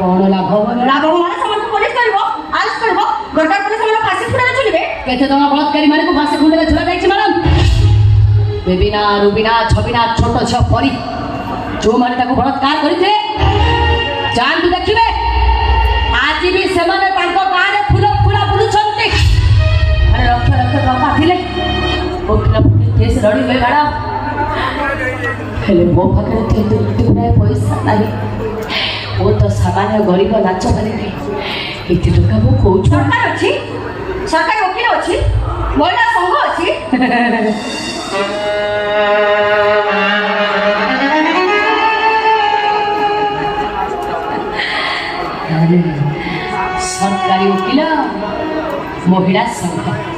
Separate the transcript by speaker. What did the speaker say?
Speaker 1: कौन लाभ
Speaker 2: लाभ माने समस्त पुलिस करबो अरेस्ट करबो गटर पुलिस माने फांसी खुंडे चलिबे
Speaker 1: केते टका बलात्कारी माने को फांसी खुंडे झुला जाईछि मैडम बेबिना रुबिना छबिना छोट छ परी जो माने ताको बलात्कार करिथे जान तू देखिबे आज भी से माने ताको गाने फुल फुला बुलु छंती अरे रख रख बापा थिले ओकला केस लड़ी गए मैडम हेले मो पाखे तो पैसा नहीं वो तो सामान्य गरीब नाच मारे एते टका मो को
Speaker 2: सरकार अछि सरकारी वकील अछि महिला संघ अछि
Speaker 1: सरकारी वकील महिला संघ